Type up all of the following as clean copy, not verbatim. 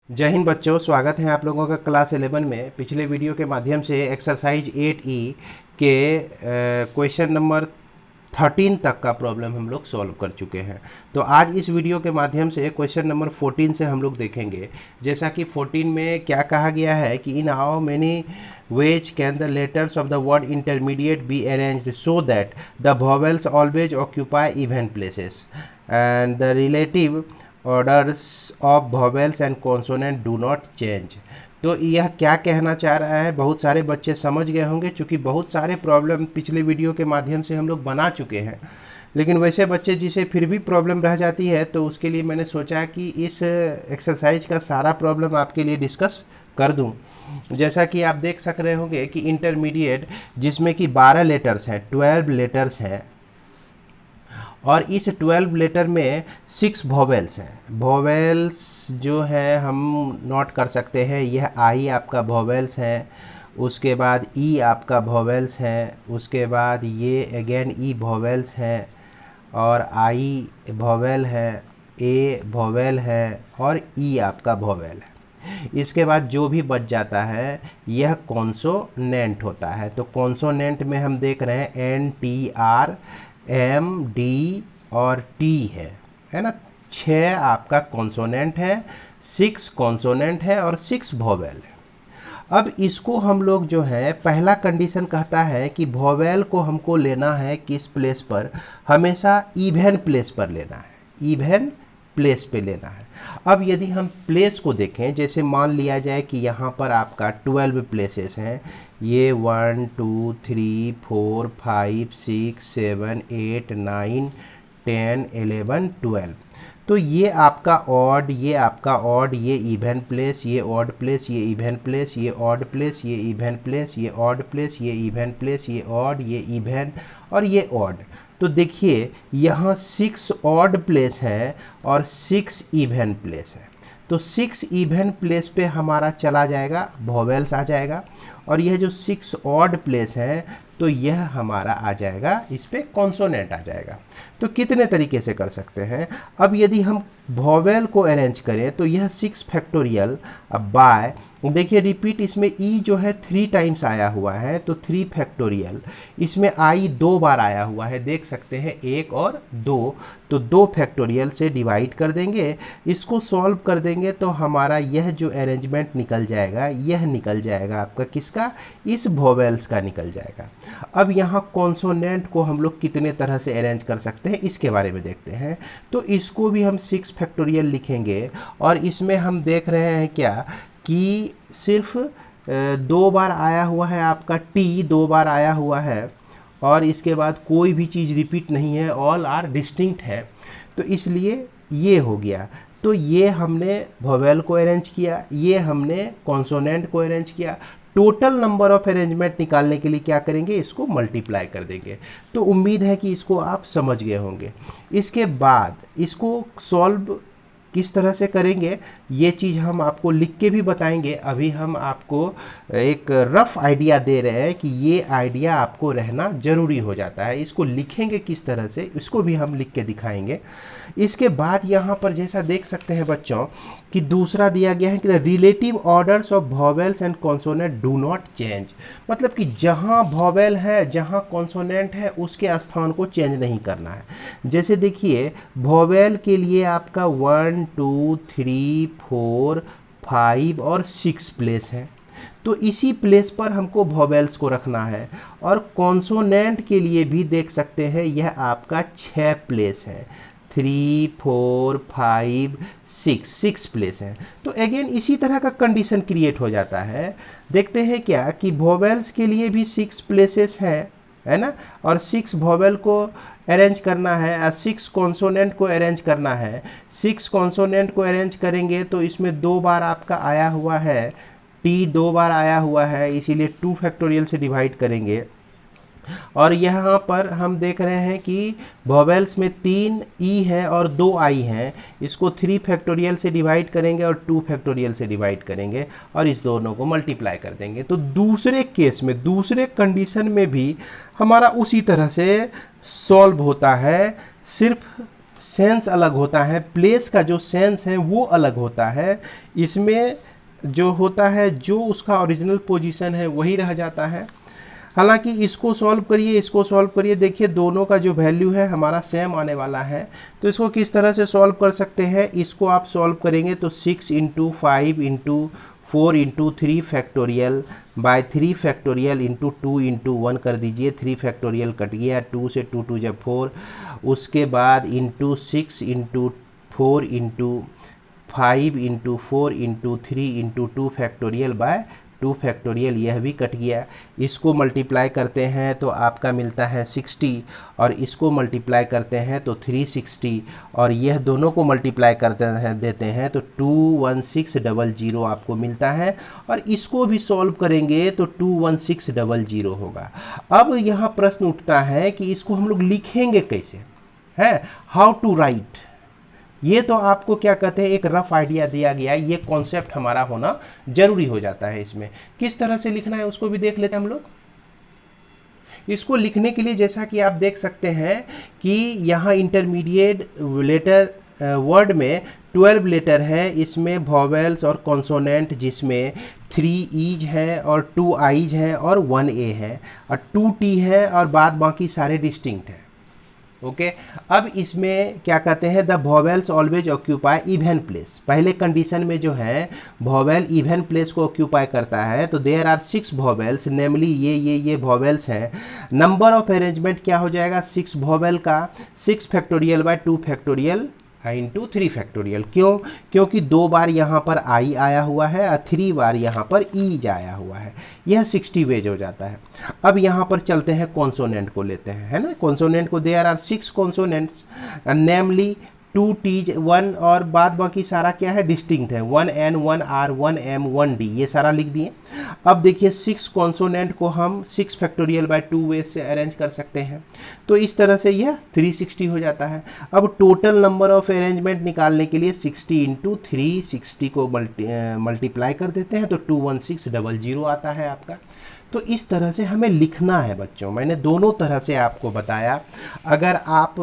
जय हिंद बच्चों, स्वागत है आप लोगों का क्लास 11 में। पिछले वीडियो के माध्यम से एक्सरसाइज 8E के क्वेश्चन नंबर 13 तक का प्रॉब्लम हम लोग सॉल्व कर चुके हैं। तो आज इस वीडियो के माध्यम से क्वेश्चन नंबर 14 से हम लोग देखेंगे। जैसा कि 14 में क्या कहा गया है कि इन how many ways can the letters of the word intermediate be arranged so that the vowels always occupy even places and the relative orders of vowels and consonant do not change. तो यह क्या कहना चाह रहा है, बहुत सारे बच्चे समझ गए होंगे, क्योंकि बहुत सारे प्रॉब्लम पिछले वीडियो के माध्यम से हम लोग बना चुके हैं। लेकिन वैसे बच्चे जिसे फिर भी प्रॉब्लम रह जाती है, तो उसके लिए मैंने सोचा कि इस एक्सरसाइज का सारा प्रॉब्लम आपके लिए डिस्कस कर दूं। जैसा कि आप देख सक रहे होंगे कि इंटरमीडिएट जिसमें कि 12 लेटर्स हैं, 12 लेटर्स हैं, और इस 12 लेटर में 6 वॉवेल्स हैं। वॉवेल्स जो है हम नोट कर सकते हैं, यह आई आपका वॉवेल्स है, उसके बाद ई आपका वॉवेल्स है, उसके बाद ये अगेन ई वॉवेल्स है, और आई वॉवेल है, ए वॉवेल है, और ई आपका वॉवेल है। इसके बाद जो भी बच जाता है यह कॉन्सोनेंट होता है। तो कॉन्सोनेंट में हम देख रहे हैं N T R M D और टी है ना। 6 आपका कॉन्सोनेंट है, 6 कॉन्सोनेंट है और 6 वॉवेल है। अब इसको हम लोग जो है, पहला कंडीशन कहता है कि वॉवेल को हमको लेना है किस प्लेस पर, हमेशा इवन प्लेस पर लेना है, इवन प्लेस पे लेना है। अब यदि हम प्लेस को देखें, जैसे मान लिया जाए कि यहाँ पर आपका 12 प्लेसेस हैं, ये 1 2 3 4 5 6 7 8 9 10 11 12। तो ये आपका ऑड, ये आपका ऑड, ये इवन प्लेस, ये ऑड प्लेस, ये इवन प्लेस, ये ऑड प्लेस, ये इवन प्लेस, ये ऑड प्लेस, ये इवन प्लेस, ये ऑड, ये इवन और ये ऑड। तो देखिए यहाँ 6 ऑड प्लेस है और 6 इवन प्लेस है। तो 6 इवन प्लेस पे हमारा चला जाएगा, वॉवेल्स आ जाएगा, और यह जो 6 ऑड प्लेस है तो यह हमारा आ जाएगा, इस पे कॉन्सोनेंट आ जाएगा। तो कितने तरीके से कर सकते हैं। अब यदि हम वॉवेल को अरेंज करें तो यह 6 फैक्टोरियल अब बाय, देखिए रिपीट, इसमें ई जो है 3 टाइम्स आया हुआ है, तो 3 फैक्टोरियल। इसमें आई 2 बार आया हुआ है, देख सकते हैं 1 और 2, तो 2 फैक्टोरियल से डिवाइड कर देंगे। इसको सॉल्व कर देंगे तो हमारा यह जो अरेंजमेंट निकल जाएगा, यह निकल जाएगा आपका किसका, इस वॉवेल्स का निकल जाएगा। अब यहाँ कॉन्सोनेंट को हम लोग कितने तरह से अरेंज कर सकते हैं, इसके बारे में देखते हैं। तो इसको भी हम 6 फैक्टोरियल लिखेंगे, और इसमें हम देख रहे हैं क्या कि सिर्फ 2 बार आया हुआ है आपका टी, 2 बार आया हुआ है, और इसके बाद कोई भी चीज़ रिपीट नहीं है, ऑल आर डिस्टिंक्ट है। तो इसलिए ये हो गया। तो ये हमने वॉवेल को अरेंज किया, ये हमने कॉन्सोनेंट को अरेंज किया। टोटल नंबर ऑफ अरेंजमेंट निकालने के लिए क्या करेंगे, इसको मल्टीप्लाई कर देंगे। तो उम्मीद है कि इसको आप समझ गए होंगे। इसके बाद इसको सॉल्व किस तरह से करेंगे ये चीज़ हम आपको लिख के भी बताएंगे। अभी हम आपको एक रफ आइडिया दे रहे हैं कि ये आइडिया आपको रहना ज़रूरी हो जाता है। इसको लिखेंगे किस तरह से, इसको भी हम लिख के दिखाएंगे। इसके बाद यहाँ पर जैसा देख सकते हैं बच्चों कि दूसरा दिया गया है कि the relative orders of vowels and consonant do not change. मतलब कि जहाँ वॉवेल है, जहाँ कॉन्सोनेंट है, उसके स्थान को चेंज नहीं करना है। जैसे देखिए वॉवेल के लिए आपका 1 2 3 4 5 और 6 प्लेस है, तो इसी प्लेस पर हमको वॉवेल्स को रखना है। और कॉन्सोनेंट के लिए भी देख सकते हैं, यह आपका 6 प्लेस है, 3 4 5 6 प्लेस है। तो अगेन इसी तरह का कंडीशन क्रिएट हो जाता है। देखते हैं क्या कि वॉवेल्स के लिए भी 6 प्लेसेस हैं, है ना, और 6 वॉवेल को अरेंज करना है और 6 कॉन्सोनेंट को अरेंज करना है। 6 कॉन्सोनेंट को अरेंज करेंगे तो इसमें 2 बार आपका आया हुआ है, टी 2 बार आया हुआ है, इसीलिए 2 फैक्टोरियल से डिवाइड करेंगे। और यहाँ पर हम देख रहे हैं कि वॉवेल्स में 3 ई है और 2 आई हैं, इसको 3 फैक्टोरियल से डिवाइड करेंगे और 2 फैक्टोरियल से डिवाइड करेंगे, और इस दोनों को मल्टीप्लाई कर देंगे। तो दूसरे केस में, दूसरे कंडीशन में भी हमारा उसी तरह से सॉल्व होता है। सिर्फ सेंस अलग होता है, प्लेस का जो सेंस है वो अलग होता है। इसमें जो होता है, जो उसका ओरिजिनल पोजीशन है वही रह जाता है। हालांकि इसको सॉल्व करिए, इसको सॉल्व करिए, देखिए दोनों का जो वैल्यू है हमारा सेम आने वाला है। तो इसको किस तरह से सॉल्व कर सकते हैं, इसको आप सॉल्व करेंगे तो 6 into 5 into 4 into 3 factorial by 3 factorial into 2 into 1 कर दीजिए। 3 फैक्टोरियल कट गया, 2 से 2 2 जब 4, उसके बाद into 6 into 4 into 5 into 4 into 3 into 2 factorial by 2 factorial, यह भी कट गया। इसको मल्टीप्लाई करते हैं तो आपका मिलता है 60 और इसको मल्टीप्लाई करते हैं तो 360 और यह दोनों को मल्टीप्लाई करते हैं देते हैं तो 21600 आपको मिलता है। और इसको भी सॉल्व करेंगे तो 21600 होगा। अब यहाँ प्रश्न उठता है कि इसको हम लोग लिखेंगे कैसे, है हाउ टू राइट। ये तो आपको क्या कहते हैं, एक रफ आइडिया दिया गया है, ये कॉन्सेप्ट हमारा होना जरूरी हो जाता है। इसमें किस तरह से लिखना है उसको भी देख लेते हैं हम लोग। इसको लिखने के लिए जैसा कि आप देख सकते हैं कि यहाँ इंटरमीडिएट लेटर वर्ड में 12 लेटर है, इसमें वॉवेल्स और कॉन्सोनेंट जिसमें 3 ईज है और 2 आईज है और 1 ए है और 2 टी है और बाद बाकी सारे डिस्टिंक्ट हैं। ओके अब इसमें क्या कहते हैं, the vowels always occupy even place. पहले कंडीशन में जो है वॉवेल इवन प्लेस को ऑक्यूपाई करता है, तो देयर आर 6 वॉवेल्स, नेमली ये वॉवेल्स हैं। नंबर ऑफ अरेंजमेंट क्या हो जाएगा, 6 वॉवेल का 6 factorial bye 2 factorial into 3 factorial. क्यों, क्योंकि 2 बार यहाँ पर आई आया हुआ है और 3 बार यहाँ पर ईज आया हुआ है, यह 60 वेज हो जाता है। अब यहाँ पर चलते हैं कॉन्सोनेंट को लेते हैं, है ना। कॉन्सोनेंट को there are 6 consonants, namely 2 Ts 1 और बाद बाकी सारा क्या है डिस्टिंक्ट है, 1 एन 1 आर 1 एम 1 डी, ये सारा लिख दिए। अब देखिए 6 कॉन्सोनेंट को हम 6 फैक्टोरियल बाय 2 वेज से अरेंज कर सकते हैं, तो इस तरह से यह 360 हो जाता है। अब टोटल नंबर ऑफ अरेंजमेंट निकालने के लिए 60 इंटू 360 को मल्टीप्लाई कर देते हैं तो 21600 आता है आपका। तो इस तरह से हमें लिखना है बच्चों, मैंने दोनों तरह से आपको बताया। अगर आप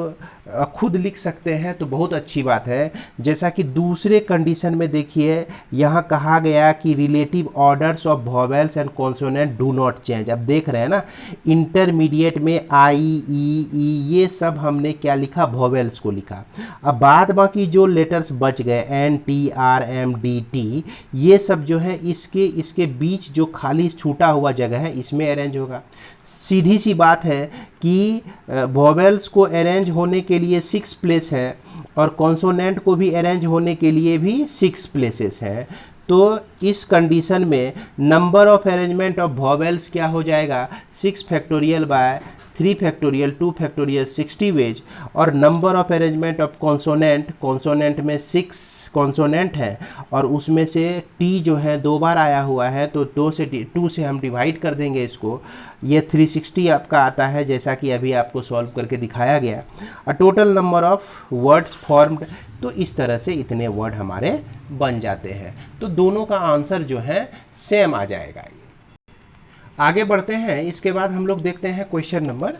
खुद लिख सकते हैं तो बहुत अच्छी बात है। जैसा कि दूसरे कंडीशन में देखिए यहाँ कहा गया कि relative orders of vowels and consonant do not change. अब देख रहे हैं ना, इंटरमीडिएट में आई ई ये सब हमने क्या लिखा, वॉवेल्स को लिखा। अब बाद बाकी जो लेटर्स बच गए N T R M D T, ये सब जो है इसके बीच जो खाली छूटा हुआ जगह है इसमें अरेंज होगा। सीधी सी बात है कि वॉवेल्स को अरेंज होने के लिए 6 प्लेस है और कॉन्सोनेंट को भी अरेंज होने के लिए भी 6 प्लेसेस हैं। तो इस कंडीशन में number of arrangement of vowels क्या हो जाएगा, 6 factorial by 3 factorial 2 factorial 60 ways, और number of arrangement of consonant में 6 कॉन्सोनेंट है और उसमें से टी जो है 2 बार आया हुआ है तो 2 से हम डिवाइड कर देंगे इसको, ये 360 आपका आता है जैसा कि अभी आपको सॉल्व करके दिखाया गया। और total number of words formed, तो इस तरह से इतने वर्ड हमारे बन जाते हैं। तो दोनों का आंसर जो है सेम आ जाएगा। आगे बढ़ते हैं, इसके बाद हम लोग देखते हैं क्वेश्चन नंबर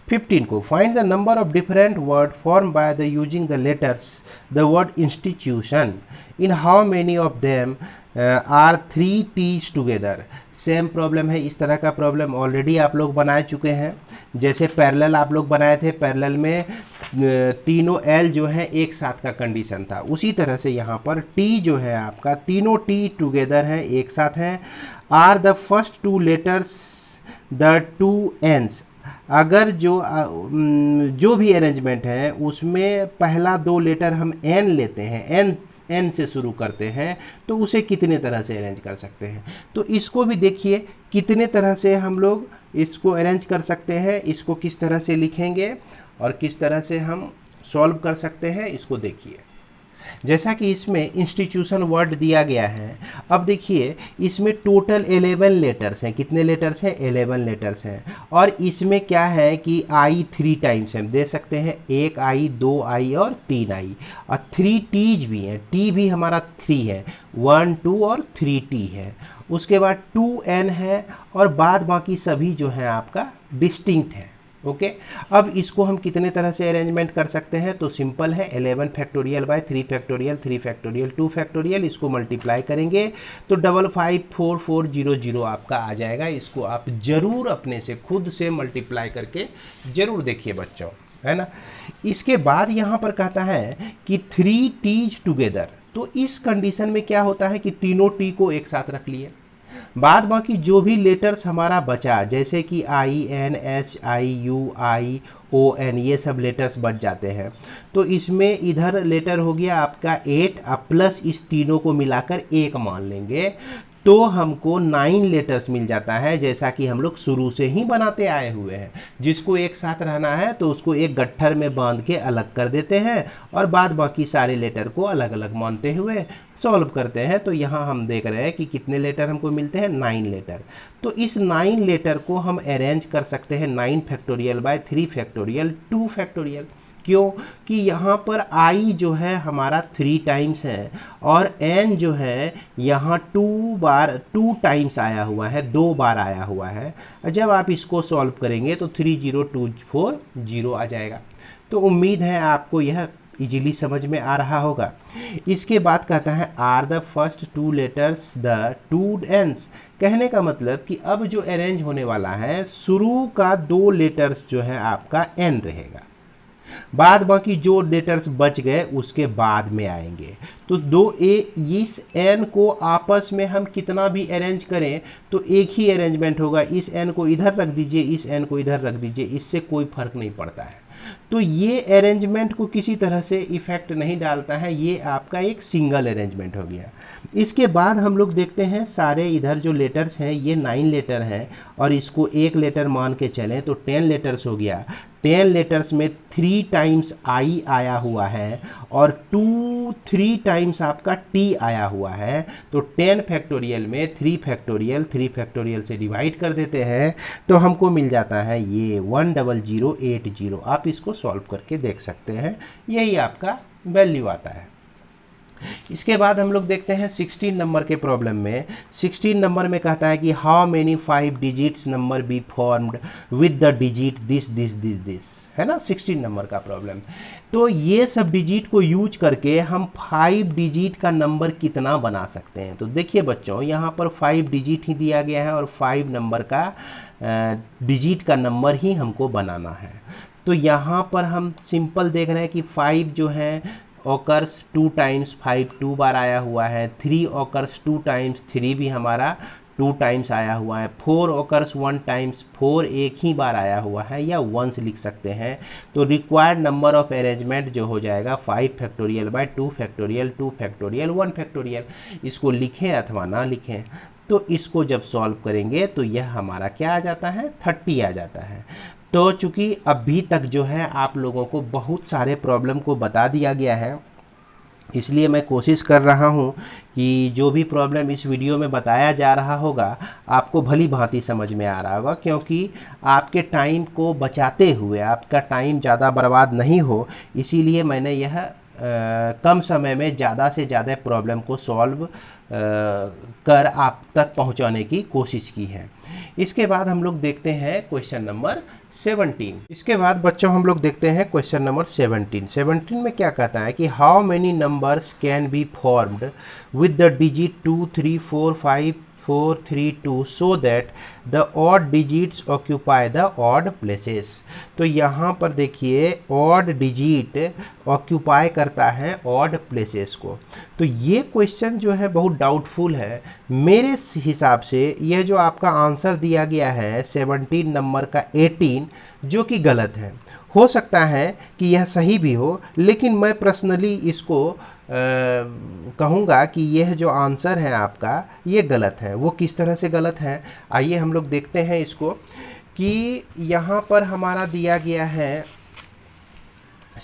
15 को। Find the number of different word form by the using the letters the word institution, in how many of them are 3 Ts together. Same problem है, इस तरह का प्रॉब्लम ऑलरेडी आप लोग बना चुके हैं। जैसे पैरेलल आप लोग बनाए थे, पैरेलल में तीनों एल जो है एक साथ का कंडीशन था, उसी तरह से यहाँ पर टी जो है आपका तीनों टी टुगेदर है, एक साथ हैं। Are the first 2 letters the 2 Ns, अगर जो भी अरेंजमेंट है उसमें पहला 2 लेटर हम एन लेते हैं, एन से शुरू करते हैं, तो उसे कितने तरह से अरेंज कर सकते हैं। तो इसको भी देखिए कितने तरह से हम लोग इसको अरेंज कर सकते हैं, इसको किस तरह से लिखेंगे और किस तरह से हम सॉल्व कर सकते हैं, इसको देखिए। जैसा कि इसमें इंस्टीट्यूशन वर्ड दिया गया है, अब देखिए इसमें टोटल 11 लेटर्स हैं। कितने लेटर्स हैं, 11 लेटर्स हैं। और इसमें क्या है कि आई 3 टाइम्स हम दे सकते हैं, 1 आई 2 आई और 3 आई, और 3 टीज भी हैं, टी भी हमारा 3 है, 1 2 और 3 टी है। उसके बाद 2 एन है और बाद बाकी सभी जो है आपका डिस्टिंक्ट है। ओके। अब इसको हम कितने तरह से अरेंजमेंट कर सकते हैं, तो सिंपल है, 11 factorial by 3 factorial 3 factorial 2 factorial, इसको मल्टीप्लाई करेंगे तो 554400 आपका आ जाएगा। इसको आप जरूर अपने से खुद से मल्टीप्लाई करके जरूर देखिए बच्चों, है ना। इसके बाद यहाँ पर कहता है कि 3 टीज टुगेदर, तो इस कंडीशन में क्या होता है कि तीनों टी को एक साथ रख लिए, बाद बाकी जो भी लेटर्स हमारा बचा जैसे कि I N H I U I O N, ये सब लेटर्स बच जाते हैं। तो इसमें इधर लेटर हो गया आपका 8 प्लस इस तीनों को मिलाकर 1 मान लेंगे तो हमको 9 लेटर्स मिल जाता है, जैसा कि हम लोग शुरू से ही बनाते आए हुए हैं। जिसको एक साथ रहना है तो उसको एक गट्ठर में बांध के अलग कर देते हैं और बाद बाकी सारे लेटर को अलग अलग मानते हुए सॉल्व करते हैं। तो यहाँ हम देख रहे हैं कि कितने लेटर हमको मिलते हैं, 9 लेटर। तो इस 9 लेटर को हम अरेंज कर सकते हैं 9 फैक्टोरियल बाय 3 फैक्टोरियल 2 फैक्टोरियल। क्यों कि यहाँ पर आई जो है हमारा 3 टाइम्स है और एन जो है यहाँ 2 टाइम्स आया हुआ है, 2 बार आया हुआ है। जब आप इसको सॉल्व करेंगे तो 30240 आ जाएगा। तो उम्मीद है आपको यह इजीली समझ में आ रहा होगा। इसके बाद कहता है are the first 2 letters the 2 Ns, कहने का मतलब कि अब जो अरेंज होने वाला है शुरू का 2 लेटर्स जो है आपका एन रहेगा, बाद बाकी जो लेटर्स बच गए उसके बाद में आएंगे। तो इस एन को आपस में हम कितना भी अरेंज करें तो एक ही अरेंजमेंट होगा। इस एन को इधर रख दीजिए, इस एन को इधर रख दीजिए, इससे कोई फर्क नहीं पड़ता है। तो ये अरेंजमेंट को किसी तरह से इफेक्ट नहीं डालता है, ये आपका एक सिंगल अरेंजमेंट हो गया। इसके बाद हम लोग देखते हैं सारे इधर जो लेटर्स हैं ये 9 लेटर हैं और इसको एक लेटर मान के चलें तो 10 लेटर्स हो गया। 10 लेटर्स में 3 टाइम्स आई आया हुआ है और 3 टाइम्स आपका टी आया हुआ है। तो 10 फैक्टोरियल में 3 फैक्टोरियल से डिवाइड कर देते हैं तो हमको मिल जाता है ये 10080। आप इसको सॉल्व करके देख सकते हैं, यही आपका वैल्यू आता है। इसके बाद हम लोग देखते हैं 16 नंबर के प्रॉब्लम में। 16 नंबर में कहता है कि how many 5 digits number be formed with the digit this, है ना। 16 नंबर का प्रॉब्लम। तो ये सब डिजिट को यूज करके हम 5 डिजिट का नंबर कितना बना सकते हैं। तो देखिए बच्चों, यहाँ पर 5 डिजिट ही दिया गया है और 5 नंबर का डिजिट का नंबर ही हमको बनाना है। तो यहाँ पर हम सिंपल देख रहे हैं कि 5 जो है ऑकर्स 2 टाइम्स, 5 2 बार आया हुआ है। 3 ऑकर्स 2 टाइम्स, 3 भी हमारा 2 टाइम्स आया हुआ है। 4 ऑकर्स 1 टाइम्स, 4 एक ही बार आया हुआ है या वंस लिख सकते हैं। तो रिक्वायर्ड नंबर ऑफ अरेंजमेंट जो हो जाएगा 5 factorial by 2 factorial 2 factorial 1 factorial. इसको लिखें अथवा ना लिखें, तो इसको जब सॉल्व करेंगे तो यह हमारा क्या आ जाता है, 30 आ जाता है। तो चूँकि अभी तक जो है आप लोगों को बहुत सारे प्रॉब्लम को बता दिया गया है, इसलिए मैं कोशिश कर रहा हूँ कि जो भी प्रॉब्लम इस वीडियो में बताया जा रहा होगा आपको भली भांति समझ में आ रहा होगा, क्योंकि आपके टाइम को बचाते हुए, आपका टाइम ज़्यादा बर्बाद नहीं हो, इसीलिए मैंने यह कम समय में ज़्यादा से ज़्यादा प्रॉब्लम को सॉल्व कर आप तक पहुंचाने की कोशिश की है। इसके बाद हम लोग देखते हैं क्वेश्चन नंबर 17। इसके बाद बच्चों हम लोग देखते हैं क्वेश्चन नंबर 17 में क्या कहता है कि how many numbers can be formed with the digit 2 3 4 5 4 3 2 so that the odd digits occupy the odd places. तो यहाँ पर देखिए ऑड डिजिट ऑक्यूपाई करता है ऑड प्लेसेस को। तो ये क्वेश्चन जो है बहुत डाउटफुल है। मेरे हिसाब से यह जो आपका आंसर दिया गया है 17 नंबर का 18, जो कि गलत है। हो सकता है कि यह सही भी हो, लेकिन मैं पर्सनली इसको कहूँगा कि यह जो आंसर है आपका ये गलत है। वो किस तरह से गलत है, आइए हम लोग देखते हैं इसको। कि यहाँ पर हमारा दिया गया है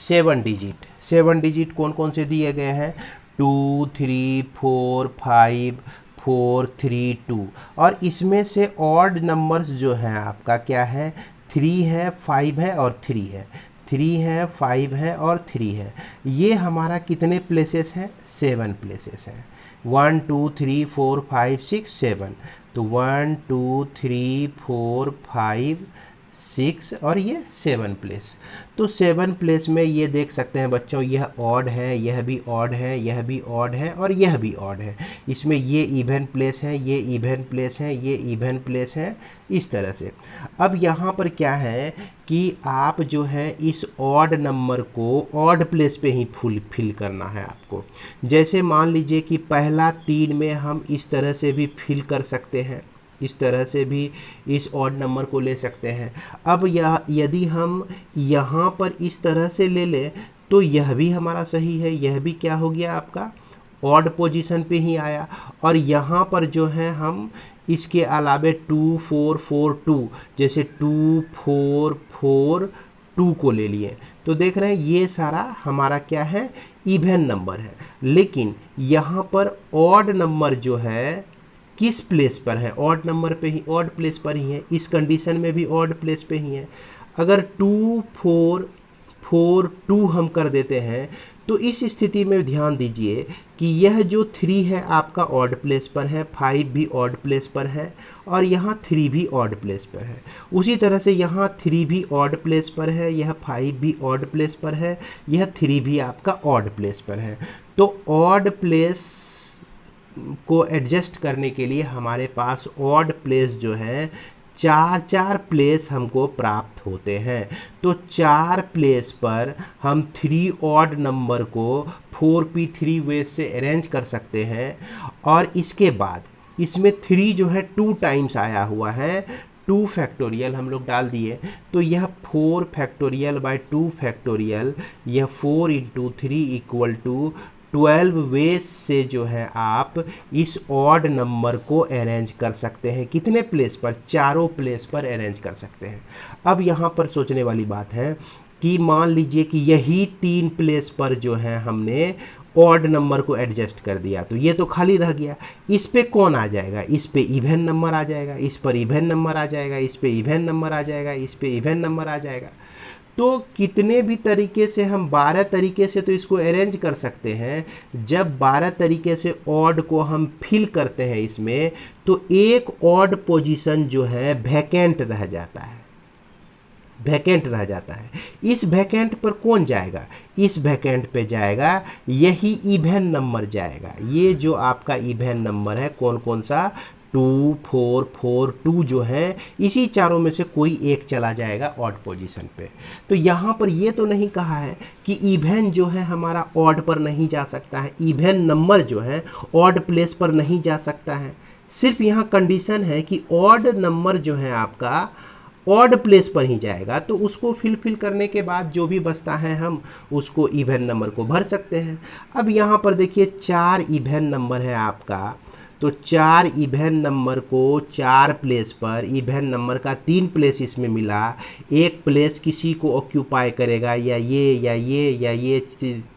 7 डिजिट। 7 डिजिट कौन कौन से दिए गए हैं, 2 3 4 5 4 3 2, और इसमें से ऑड नंबर्स जो हैं आपका क्या है, 3 है 5 है और 3 है। 3 है 5 है और 3 है। ये हमारा कितने प्लेसेस हैं, 7 प्लेसेस हैं। 1 2 3 4 5 6 7। तो 1 2 3 4 5 6 और ये 7 प्लेस। तो 7 प्लेस में ये देख सकते हैं बच्चों, यह ऑड है, यह भी ऑड है, यह भी ऑड है और यह भी ऑड है। इसमें ये इवन प्लेस है, ये इवन प्लेस है, ये इवन प्लेस है, इस तरह से। अब यहाँ पर क्या है कि आप जो है इस ऑड नंबर को ऑड प्लेस पे ही फिल करना है आपको। जैसे मान लीजिए कि पहला 3 में हम इस तरह से भी फिल कर सकते हैं, इस तरह से भी इस ऑड नंबर को ले सकते हैं। अब यह यदि हम यहाँ पर इस तरह से ले लें तो यह भी हमारा सही है, यह भी क्या हो गया आपका ऑड पोजीशन पे ही आया। और यहाँ पर जो है हम इसके अलावे 2 4 4 2, जैसे 2 4 4 2 को ले लिए, तो देख रहे हैं ये सारा हमारा क्या है, इवन नंबर है। लेकिन यहाँ पर ऑड नंबर जो है किस प्लेस पर है, ऑड नंबर पे ही, ऑड प्लेस पर ही है। इस कंडीशन में भी ऑड प्लेस पे ही है। अगर 2 4 4 2 हम कर देते हैं तो इस स्थिति में ध्यान दीजिए कि यह जो 3 है आपका ऑड प्लेस पर है, 5 भी ऑड प्लेस पर है और यहाँ 3 भी ऑड प्लेस पर है। उसी तरह से यहाँ 3 भी ऑड प्लेस पर है, यह 5 भी ऑड प्लेस पर है, यह 3 भी आपका ऑड प्लेस पर है। तो ऑड प्लेस को एडजस्ट करने के लिए हमारे पास ऑड प्लेस जो है 4 प्लेस हमको प्राप्त होते हैं। तो 4 प्लेस पर हम 3 ऑड नंबर को 4p3 वेज से अरेंज कर सकते हैं। और इसके बाद इसमें 3 जो है 2 टाइम्स आया हुआ है, 2 फैक्टोरियल हम लोग डाल दिए, तो यह 4 फैक्टोरियल बाय 2 फैक्टोरियल, यह 4 इंटू 3 इक्वल टू 12 वेज से जो है आप इस ऑड नंबर को अरेंज कर सकते हैं। कितने प्लेस पर, 4 प्लेस पर अरेंज कर सकते हैं। अब यहाँ पर सोचने वाली बात है कि मान लीजिए कि यही 3 प्लेस पर जो है हमने ऑड नंबर को एडजस्ट कर दिया, तो ये तो खाली रह गया। इस पे कौन आ जाएगा, इस पे इवन नंबर आ जाएगा, इस पर इवन नंबर आ जाएगा, इस पे इवन नंबर आ जाएगा, इस पे इवन नंबर आ जाएगा। तो कितने भी तरीके से हम 12 तरीके से तो इसको अरेंज कर सकते हैं। जब 12 तरीके से ऑड को हम फिल करते हैं इसमें, तो एक ऑड पोजीशन जो है वैकेंट रह जाता है, वैकेंट रह जाता है। इस वैकेंट पर कौन जाएगा, इस वैकेंट पे जाएगा यही इवन नंबर जाएगा। ये जो आपका इवन नंबर है कौन कौन सा, 2 4 4 2 जो है, इसी चारों में से कोई एक चला जाएगा ऑड पोजीशन पे। तो यहाँ पर ये तो नहीं कहा है कि इवन जो है हमारा ऑड पर नहीं जा सकता है, इवन नंबर जो है ऑड प्लेस पर नहीं जा सकता है। सिर्फ यहाँ कंडीशन है कि ऑड नंबर जो है आपका ऑड प्लेस पर ही जाएगा, तो उसको फिल करने के बाद जो भी बचता है हम उसको इवन नंबर को भर सकते हैं। अब यहाँ पर देखिए 4 इवन नंबर है आपका, तो 4 इवन नंबर को 4 प्लेस पर, इवन नंबर का 3 प्लेस इसमें मिला, एक प्लेस किसी को ऑक्यूपाई करेगा, या ये या ये या ये,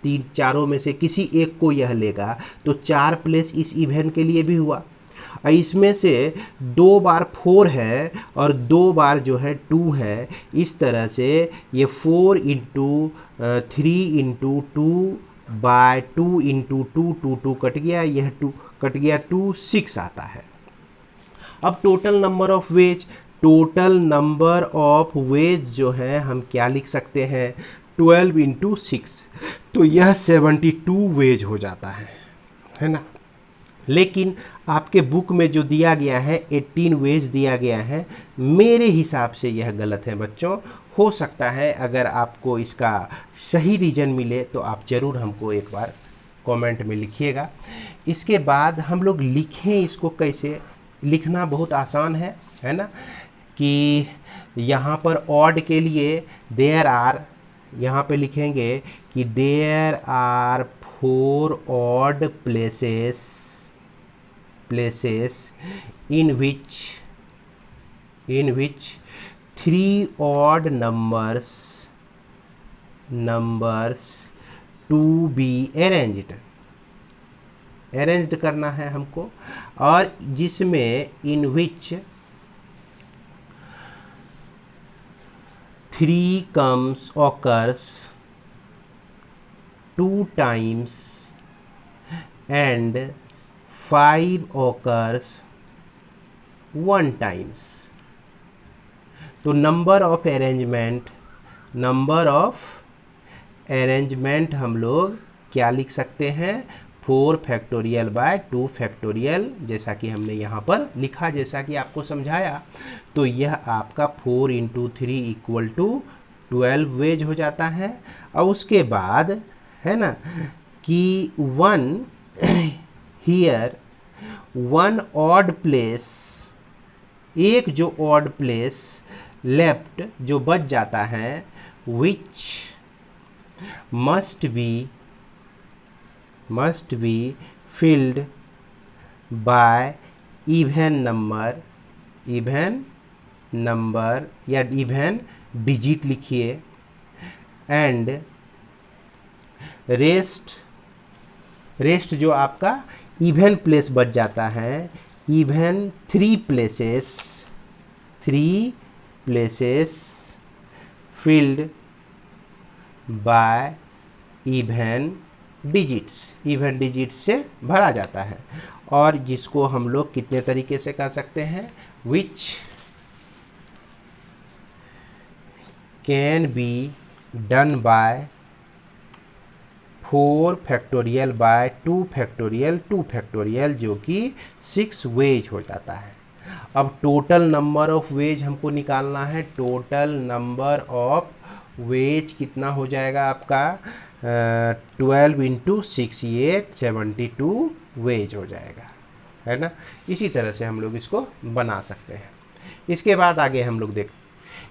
3 चारों में से किसी एक को यह लेगा, तो 4 प्लेस इस इवन के लिए भी हुआ। इसमें से 2 बार 4 है और 2 बार जो है 2 है, इस तरह से ये 4 into 3 into 2 by 2 into 2, 2 cut गया, यह 2 कट गया, 2 6 आता है। अब total number of ways, total number of ways जो है हम क्या लिख सकते हैं, 12 इंटू 6, तो यह 72 वेज हो जाता है ना। लेकिन आपके बुक में जो दिया गया है 18 वेज दिया गया है, मेरे हिसाब से यह गलत है बच्चों। हो सकता है अगर आपको इसका सही रीज़न मिले तो आप ज़रूर हमको एक बार कमेंट में लिखिएगा। इसके बाद हम लोग लिखें इसको कैसे, लिखना बहुत आसान है ना, कि यहाँ पर ऑड के लिए देयर आर, यहाँ पे लिखेंगे कि there are 4 odd places in which 3 odd numbers to be arranged करना है हमको, और जिसमें in which 3 occurs 2 times and 5 occurs 1 times। तो नंबर ऑफ अरेंजमेंट हम लोग क्या लिख सकते हैं, 4 फैक्टोरियल बाय 2 फैक्टोरियल, जैसा कि हमने यहाँ पर लिखा, जैसा कि आपको समझाया। तो यह आपका 4 × 3 = 12 वेज हो जाता है। और उसके बाद है ना कि 1 हियर 1 ऑड प्लेस, एक जो ऑड प्लेस लेफ्ट जो बच जाता है, विच must be filled by even number या even digit लिखिए, and रेस्ट जो आपका इवन प्लेस बच जाता है, even 3 places filled by even digits से भरा जाता है। और जिसको हम लोग कितने तरीके से कर सकते हैं, which can be done by 4 factorial by 2 factorial जो कि 6 वेज हो जाता है। अब टोटल नंबर ऑफ वेज हमको निकालना है। टोटल नंबर ऑफ वेज कितना हो जाएगा आपका, 12 × 6 ये 72 वेज हो जाएगा, है ना। इसी तरह से हम लोग इसको बना सकते हैं। इसके बाद आगे हम लोग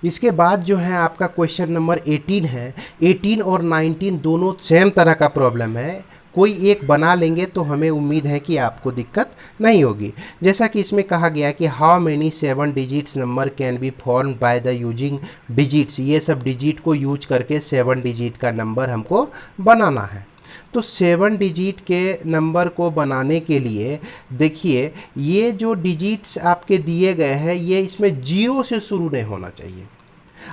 इसके बाद जो है आपका क्वेश्चन नंबर 18 है। 18 और 19 दोनों सेम तरह का प्रॉब्लम है। कोई एक बना लेंगे तो हमें उम्मीद है कि आपको दिक्कत नहीं होगी। जैसा कि इसमें कहा गया कि how many 7 digits number can be form by the using digits, ये सब डिजिट को यूज करके 7 डिजिट का नंबर हमको बनाना है। तो 7 डिजिट के नंबर को बनाने के लिए देखिए, ये जो डिजिट्स आपके दिए गए हैं ये इसमें 0 से शुरू नहीं होना चाहिए।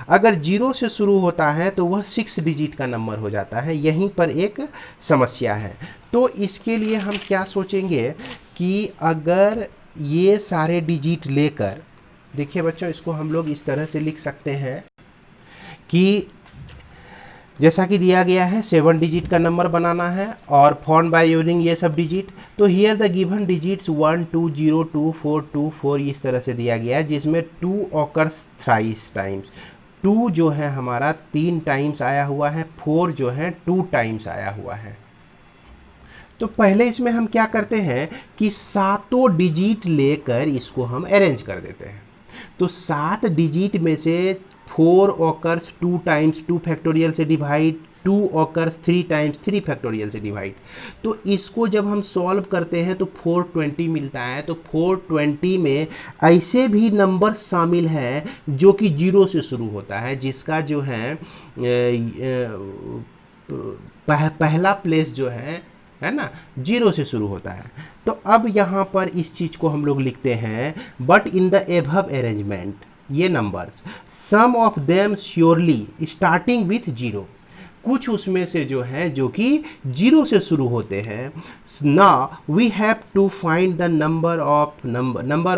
अगर 0 से शुरू होता है तो वह 6 डिजिट का नंबर हो जाता है। यहीं पर एक समस्या है। तो इसके लिए हम क्या सोचेंगे कि अगर ये सारे डिजिट लेकर, देखिए बच्चों इसको हम लोग इस तरह से लिख सकते हैं कि जैसा कि दिया गया है 7 डिजिट का नंबर बनाना है और फॉर्म बाय यूजिंग ये सब डिजिट। तो हियर द गिवन डिजिट्स 1 2 0 2 4 2 4 इस तरह से दिया गया है, जिसमें 2 ऑकर्स थ्राइस टाइम्स। 2 जो है हमारा 3 टाइम्स आया हुआ है, 4 जो है 2 टाइम्स आया हुआ है। तो पहले इसमें हम क्या करते हैं कि 7 डिजिट लेकर इसको हम अरेंज कर देते हैं। तो 7 डिजिट में से 4 ऑकर्स 2 टाइम्स 2 फैक्टोरियल से डिवाइड, 2 ऑकर्स 3 टाइम्स 3 फैक्टोरियल से डिवाइड। तो इसको जब हम सॉल्व करते हैं तो 420 मिलता है। तो 420 में ऐसे भी नंबर शामिल है जो कि 0 से शुरू होता है, जिसका जो है पहला प्लेस जो है ना 0 से शुरू होता है। तो अब यहाँ पर इस चीज़ को हम लोग लिखते हैं, but in the above arrangement ये numbers some of them surely starting with 0, कुछ उसमें से जो है जो कि 0 से शुरू होते हैं। Now we have to find the number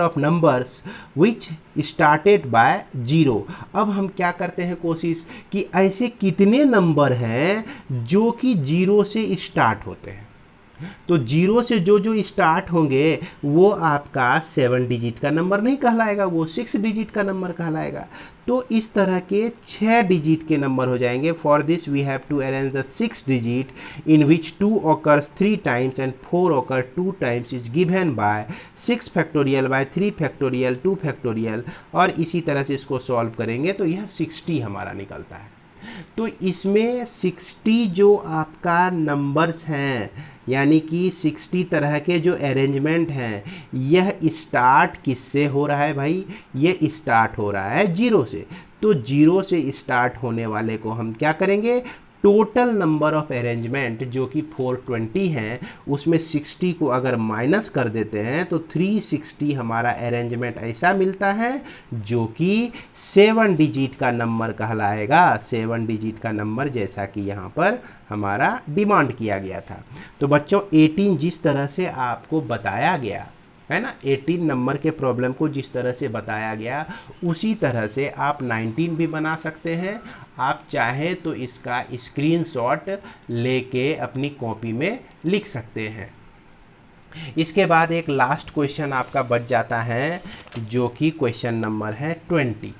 of numbers which started by 0। अब हम क्या करते हैं कोशिश कि ऐसे कितने नंबर हैं जो कि 0 से स्टार्ट होते हैं। तो 0 से जो स्टार्ट होंगे वो आपका 7 डिजिट का नंबर नहीं कहलाएगा, वो 6 डिजिट का नंबर कहलाएगा। तो इस तरह के 6 डिजिट के नंबर हो जाएंगे। For this we have to arrange the 6 digit in which 2 occurs 3 times and 4 occur 2 times is given by 6 factorial by 3 factorial 2 factorial. और इसी तरह से इसको सॉल्व करेंगे तो यह 60 हमारा निकलता है। तो इसमें 60 जो आपका नंबर्स हैं, यानी कि 60 तरह के जो अरेंजमेंट हैं, यह स्टार्ट किससे हो रहा है भाई? ये स्टार्ट हो रहा है 0 से। तो 0 से स्टार्ट होने वाले को हम क्या करेंगे, टोटल नंबर ऑफ अरेंजमेंट जो कि 420 है, उसमें 60 को अगर माइनस कर देते हैं तो 360 हमारा अरेंजमेंट ऐसा मिलता है जो कि 7 डिजिट का नंबर कहलाएगा। 7 डिजिट का नंबर, जैसा कि यहाँ पर हमारा डिमांड किया गया था। तो बच्चों 18 जिस तरह से आपको बताया गया है ना। 18 नंबर के प्रॉब्लम को जिस तरह से बताया गया उसी तरह से आप 19 भी बना सकते हैं। आप चाहे तो इसका स्क्रीनशॉट लेके अपनी कॉपी में लिख सकते हैं। इसके बाद एक लास्ट क्वेश्चन आपका बच जाता है जो कि क्वेश्चन नंबर है 20।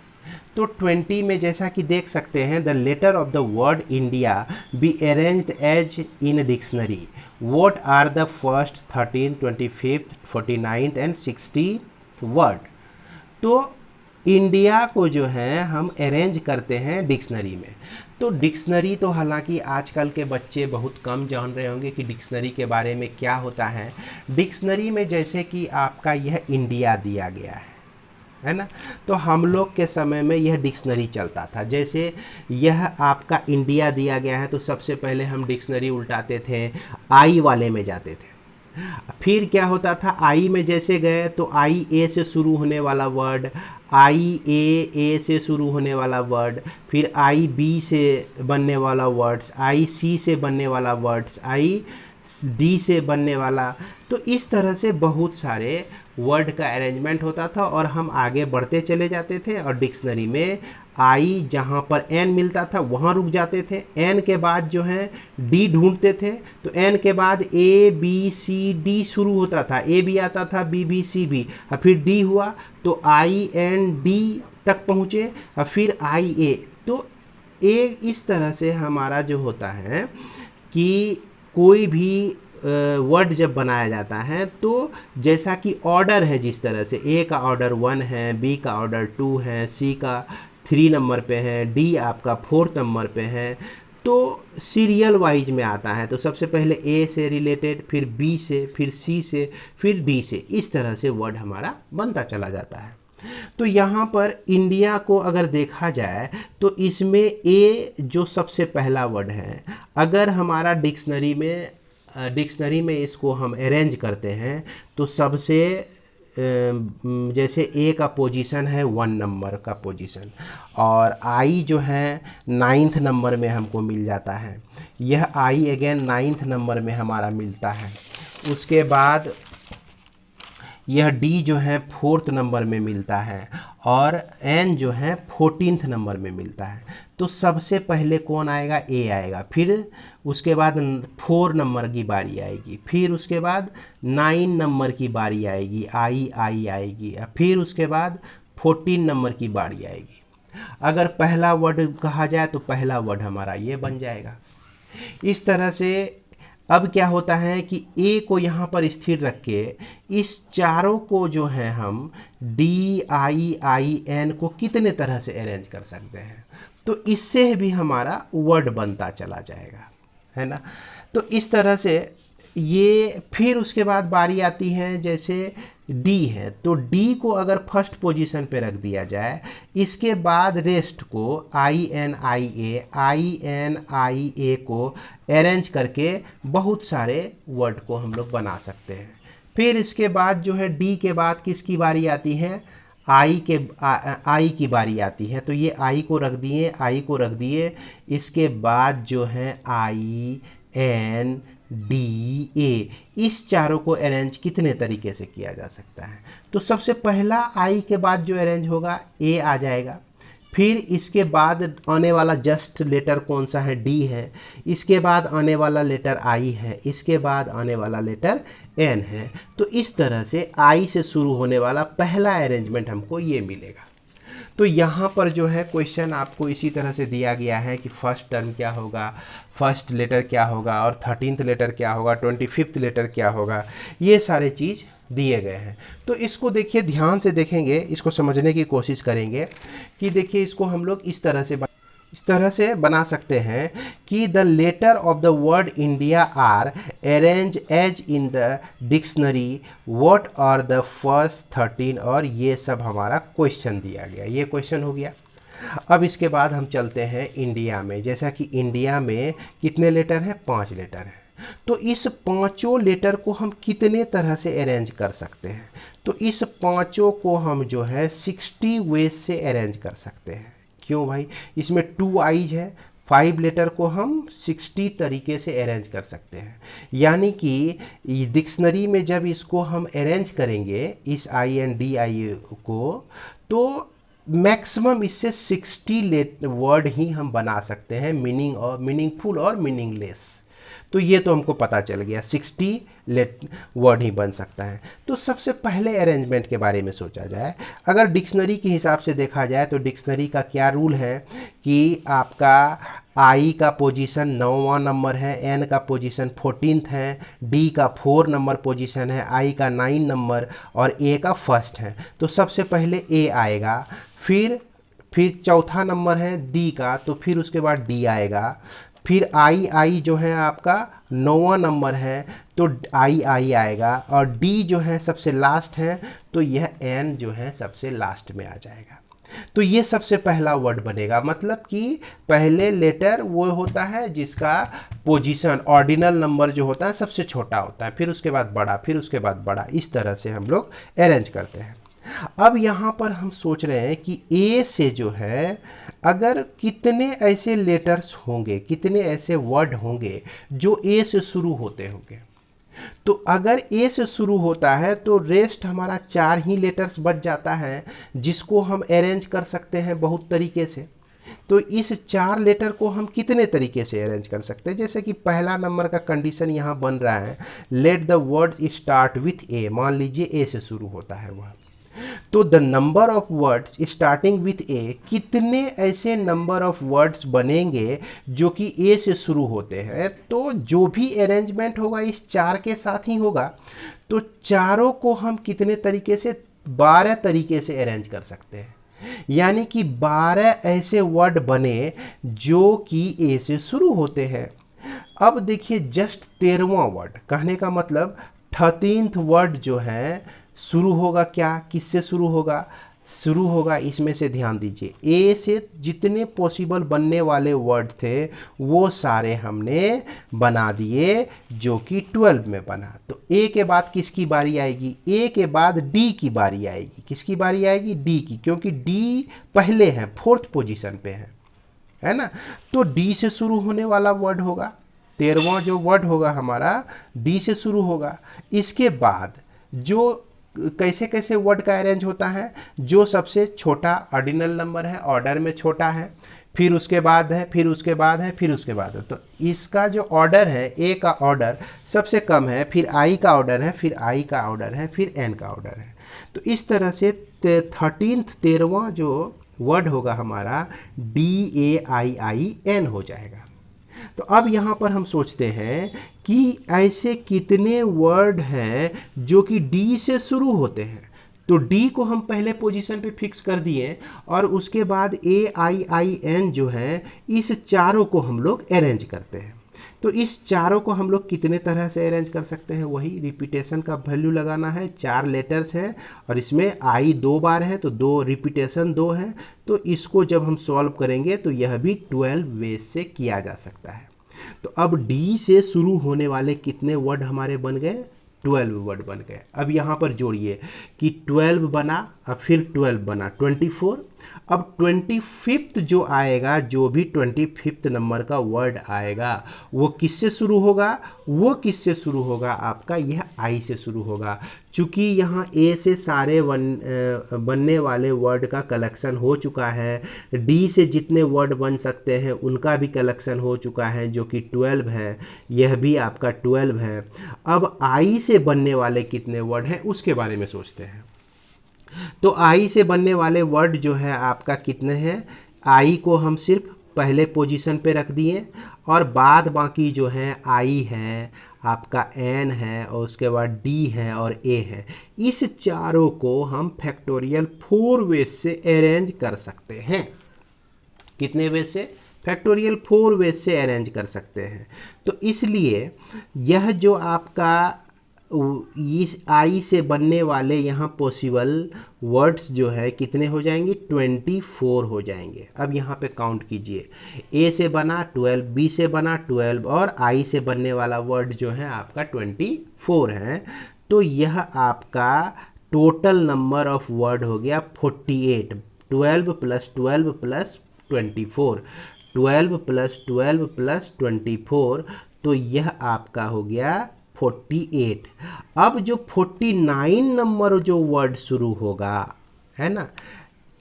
तो 20 में जैसा कि देख सकते हैं, the letter of the word India be arranged as in dictionary, what are the first 13, 25, 49 and 60 word. तो इंडिया को जो है हम अरेंज करते हैं डिक्शनरी में। तो डिक्शनरी तो हालांकि आजकल के बच्चे बहुत कम जान रहे होंगे कि डिक्शनरी के बारे में क्या होता है। डिक्शनरी में जैसे कि आपका यह इंडिया दिया गया है ना, तो हम लोग के समय में यह डिक्शनरी चलता था। जैसे यह आपका इंडिया दिया गया है तो सबसे पहले हम डिक्शनरी उल्टाते थे, आई वाले में जाते थे। फिर क्या होता था, आई में जैसे गए तो आई ए से शुरू होने वाला वर्ड, आई ए से शुरू होने वाला वर्ड, फिर आई बी से बनने वाला वर्ड्स, आई सी से बनने वाला वर्ड्स, आई डी से बनने वाला। तो इस तरह से बहुत सारे वर्ड का अरेंजमेंट होता था और हम आगे बढ़ते चले जाते थे और डिक्शनरी में आई जहाँ पर एन मिलता था वहाँ रुक जाते थे। एन के बाद जो है डी ढूंढते थे, तो एन के बाद ए बी सी डी शुरू होता था, ए भी आता था, बी भी सी भी, और फिर डी हुआ तो आई एन डी तक पहुँचे और फिर आई ए। तो ए इस तरह से हमारा जो होता है कि कोई भी वर्ड जब बनाया जाता है तो जैसा कि ऑर्डर है, जिस तरह से ए का ऑर्डर 1 है, बी का ऑर्डर 2 है, सी का 3 नंबर पे है, डी आपका 4 नंबर पे है, तो सीरियल वाइज में आता है। तो सबसे पहले ए से रिलेटेड, फिर बी से, फिर सी से, फिर डी से, इस तरह से वर्ड हमारा बनता चला जाता है। तो यहाँ पर इंडिया को अगर देखा जाए तो इसमें ए जो सबसे पहला वर्ड है, अगर हमारा डिक्शनरी में इसको हम अरेंज करते हैं तो सबसे जैसे ए का पोजीशन है 1 नंबर का पोजीशन, और आई जो है 9th नंबर में हमको मिल जाता है। यह आई अगेन 9th नंबर में हमारा मिलता है। उसके बाद यह डी जो है 4th नंबर में मिलता है और एन जो है 14th नंबर में मिलता है। तो सबसे पहले कौन आएगा, ए आएगा, फिर उसके बाद 4 नंबर की बारी आएगी, फिर उसके बाद 9 नंबर की बारी आएगी, आई आएगी, फिर उसके बाद 14 नंबर की बारी आएगी। अगर पहला वर्ड कहा जाए तो पहला वर्ड हमारा ये बन जाएगा। इस तरह से अब क्या होता है कि ए को यहाँ पर स्थिर रख के इस चारों को जो है हम डी आई एन को कितने तरह से अरेंज कर सकते हैं, तो इससे भी हमारा वर्ड बनता चला जाएगा, है ना। तो इस तरह से ये, फिर उसके बाद बारी आती है जैसे डी है, तो डी को अगर फर्स्ट पोजीशन पे रख दिया जाए, इसके बाद रेस्ट को आई एन आई ए को अरेंज करके बहुत सारे वर्ड को हम लोग बना सकते हैं। फिर इसके बाद जो है डी के बाद किसकी बारी आती है, आई की बारी आती है, तो ये आई को रख दिए। इसके बाद जो है आई एन डी ए, इस चारों को अरेंज कितने तरीके से किया जा सकता है। तो सबसे पहला आई के बाद जो अरेंज होगा ए आ जाएगा, फिर इसके बाद आने वाला जस्ट लेटर कौन सा है, डी है, इसके बाद आने वाला लेटर आई है, इसके बाद आने वाला लेटर एन है। तो इस तरह से आई से शुरू होने वाला पहला अरेंजमेंट हमको ये मिलेगा। तो यहाँ पर जो है क्वेश्चन आपको इसी तरह से दिया गया है कि फर्स्ट टर्म क्या होगा, फर्स्ट लेटर क्या होगा, और 13th लेटर क्या होगा, 25th लेटर क्या होगा, ये सारे चीज़ दिए गए हैं। तो इसको देखिए, ध्यान से देखेंगे, इसको समझने की कोशिश करेंगे कि देखिए इसको हम लोग इस तरह से बना सकते हैं कि the letter of the word India are arrange as in the dictionary, what are the first 13, और ये सब हमारा क्वेश्चन दिया गया, ये क्वेश्चन हो गया। अब इसके बाद हम चलते हैं इंडिया में। जैसा कि इंडिया में कितने लेटर हैं, 5 लेटर हैं, तो इस 5 लेटर को हम कितने तरह से अरेंज कर सकते हैं, तो इस 5 को हम जो है 60 वेज से अरेंज कर सकते हैं। क्यों भाई, इसमें 2 आईज है 5 लेटर को हम 60 तरीके से अरेंज कर सकते हैं। यानी कि डिक्शनरी में जब इसको हम अरेंज करेंगे इस INDI को, तो मैक्सिमम इससे 60 वर्ड ही हम बना सकते हैं, मीनिंग और मीनिंगफुल और मीनिंगलेस। तो ये तो हमको पता चल गया 60 वर्ड ही बन सकता है। तो सबसे पहले अरेंजमेंट के बारे में सोचा जाए, अगर डिक्शनरी के हिसाब से देखा जाए तो डिक्शनरी का क्या रूल है कि आपका आई का पोजीशन 9वां नंबर है, एन का पोजीशन 14th है, डी का 4 नंबर पोजीशन है, आई का 9 नंबर और ए का फर्स्ट है। तो सबसे पहले ए आएगा, फिर चौथा नंबर है डी का, तो फिर उसके बाद डी आएगा, फिर आई जो है आपका 9वां नंबर है तो आई आएगा, और डी जो है सबसे लास्ट है तो यह एन जो है सबसे लास्ट में आ जाएगा। तो ये सबसे पहला वर्ड बनेगा, मतलब कि पहले लेटर वो होता है जिसका पोजीशन ऑर्डिनल नंबर जो होता है सबसे छोटा होता है, फिर उसके बाद बड़ा, फिर उसके बाद बड़ा, इस तरह से हम लोग अरेंज करते हैं। अब यहाँ पर हम सोच रहे हैं कि ए से जो है अगर कितने ऐसे लेटर्स होंगे, कितने ऐसे वर्ड होंगे जो ए से शुरू होते होंगे। तो अगर ए से शुरू होता है तो रेस्ट हमारा 4 ही लेटर्स बच जाता है, जिसको हम अरेंज कर सकते हैं बहुत तरीके से। तो इस 4 लेटर को हम कितने तरीके से अरेंज कर सकते हैं, जैसे कि पहला नंबर का कंडीशन यहाँ बन रहा है, let the word start with A, मान लीजिए ए से शुरू होता है वह, तो the number of words starting with A, कितने ऐसे नंबर ऑफ वर्ड्स बनेंगे जो कि ए से शुरू होते हैं। तो जो भी अरेंजमेंट होगा इस 4 के साथ ही होगा। तो चारों को हम कितने तरीके से, 12 तरीके से अरेंज कर सकते हैं, यानी कि 12 ऐसे वर्ड बने जो कि ए से शुरू होते हैं। अब देखिए जस्ट 13वां वर्ड, कहने का मतलब 13th वर्ड जो है शुरू होगा क्या, किससे शुरू होगा, शुरू होगा इसमें से, ध्यान दीजिए, ए से जितने पॉसिबल बनने वाले वर्ड थे वो सारे हमने बना दिए जो कि 12 में बना। तो ए के बाद किसकी बारी आएगी, ए के बाद डी की बारी आएगी। किसकी बारी आएगी, डी की, क्योंकि डी पहले है, 4th पोजीशन पे है ना। तो डी से शुरू होने वाला वर्ड होगा, 13वां जो वर्ड होगा हमारा डी से शुरू होगा। इसके बाद जो कैसे कैसे वर्ड का अरेंज होता है, जो सबसे छोटा ऑर्डिनल नंबर है, ऑर्डर में छोटा है, फिर उसके बाद है, फिर उसके बाद है, फिर उसके बाद है। तो इसका जो ऑर्डर है, ए का ऑर्डर सबसे कम है, फिर आई का ऑर्डर है, फिर आई का ऑर्डर है, फिर एन का ऑर्डर है। तो इस तरह से 13वां जो वर्ड होगा हमारा DAIIN हो जाएगा। तो अब यहाँ पर हम सोचते हैं कि ऐसे कितने वर्ड हैं जो कि डी से शुरू होते हैं। तो डी को हम पहले पोजीशन पे फिक्स कर दिए और उसके बाद AIIN जो है, इस चारों को हम लोग अरेंज करते हैं। तो इस चारों को हम लोग कितने तरह से अरेंज कर सकते हैं, वही रिपीटेशन का वैल्यू लगाना है। 4 लेटर्स हैं और इसमें आई 2 बार है तो 2 रिपीटेशन 2 है। तो इसको जब हम सॉल्व करेंगे तो यह भी 12 वेज से किया जा सकता है। तो अब डी से शुरू होने वाले कितने वर्ड हमारे बन गए, 12 वर्ड बन गए। अब यहाँ पर जोड़िए कि 12 बना, अब फिर 12 बना 24। अब 25th जो आएगा, जो भी 25th नंबर का वर्ड आएगा वो किससे शुरू होगा, वो किससे शुरू होगा, आपका यह आई से शुरू होगा। चूँकि यहाँ ए से सारे बनने वाले वर्ड का कलेक्शन हो चुका है, डी से जितने वर्ड बन सकते हैं उनका भी कलेक्शन हो चुका है जो कि 12 है, यह भी आपका 12 है। अब आई से बनने वाले कितने वर्ड हैं उसके बारे में सोचते हैं। तो आई से बनने वाले वर्ड जो है आपका कितने हैं, आई को हम सिर्फ पहले पोजीशन पे रख दिए और बाद बाकी जो है आई है, आपका एन है और उसके बाद डी है और ए है। इस चारों को हम फैक्टोरियल 4 वेज से अरेंज कर सकते हैं। कितने वेज से, फैक्टोरियल 4 वेज से अरेंज कर सकते हैं। तो इसलिए यह जो आपका इस आई से बनने वाले यहाँ पॉसिबल वर्ड्स जो है कितने हो जाएंगे, 24 हो जाएंगे। अब यहाँ पे काउंट कीजिए, ए से बना 12, बी से बना 12 और आई से बनने वाला वर्ड जो है आपका 24 है। तो यह आपका टोटल नंबर ऑफ वर्ड हो गया 48। 12 + 12 + 24 12 प्लस 12 प्लस 24, तो यह आपका हो गया 48। अब जो 49 नंबर जो वर्ड शुरू होगा, है ना,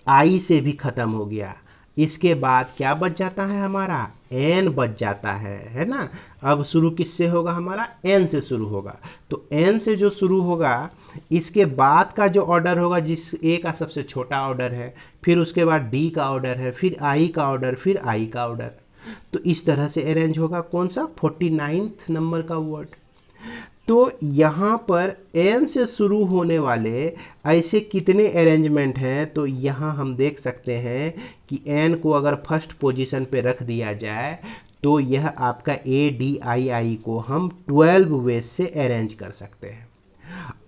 आई से भी ख़त्म हो गया, इसके बाद क्या बच जाता है हमारा, एन बच जाता है ना। अब शुरू किससे होगा हमारा, एन से शुरू होगा। तो एन से जो शुरू होगा, इसके बाद का जो ऑर्डर होगा, जिस ए का सबसे छोटा ऑर्डर है, फिर उसके बाद डी का ऑर्डर है, फिर आई का ऑर्डर, फिर आई का ऑर्डर। तो इस तरह से अरेंज होगा कौन सा, 49th नंबर का वर्ड। तो यहाँ पर एन से शुरू होने वाले ऐसे कितने अरेंजमेंट हैं, तो यहाँ हम देख सकते हैं कि एन को अगर फर्स्ट पोजीशन पे रख दिया जाए तो यह आपका ए डी आई आई को हम 12 वेज से अरेंज कर सकते हैं।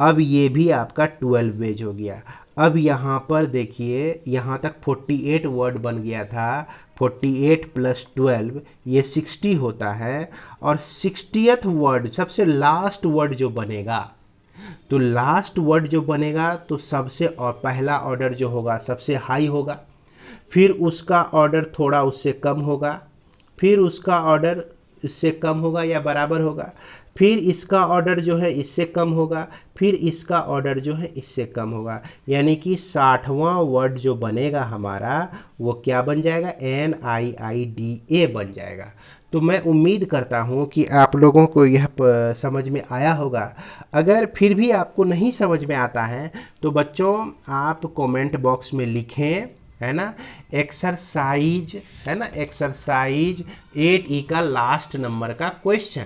अब ये भी आपका 12 वेज हो गया। अब यहाँ पर देखिए, यहाँ तक 48 वर्ड बन गया था, 48 प्लस 12 ये 60 होता है। और 60th वर्ड, सबसे लास्ट वर्ड जो बनेगा, तो लास्ट वर्ड जो बनेगा तो सबसे और पहला ऑर्डर जो होगा सबसे हाई होगा, फिर उसका ऑर्डर थोड़ा उससे कम होगा, फिर उसका ऑर्डर इससे कम होगा या बराबर होगा, फिर इसका ऑर्डर जो है इससे कम होगा, फिर इसका ऑर्डर जो है इससे कम होगा। यानी कि 60वां वर्ड जो बनेगा हमारा वो क्या बन जाएगा, NIIDA बन जाएगा। तो मैं उम्मीद करता हूँ कि आप लोगों को यह समझ में आया होगा। अगर फिर भी आपको नहीं समझ में आता है तो बच्चों आप कमेंट बॉक्स में लिखें, है ना, एक्सरसाइज, है ना, एक्सरसाइज 8E का लास्ट नंबर का क्वेश्चन,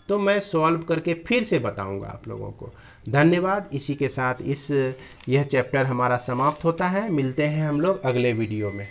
तो मैं सॉल्व करके फिर से बताऊंगा आप लोगों को। धन्यवाद। इसी के साथ यह चैप्टर हमारा समाप्त होता है। मिलते हैं हम लोग अगले वीडियो में।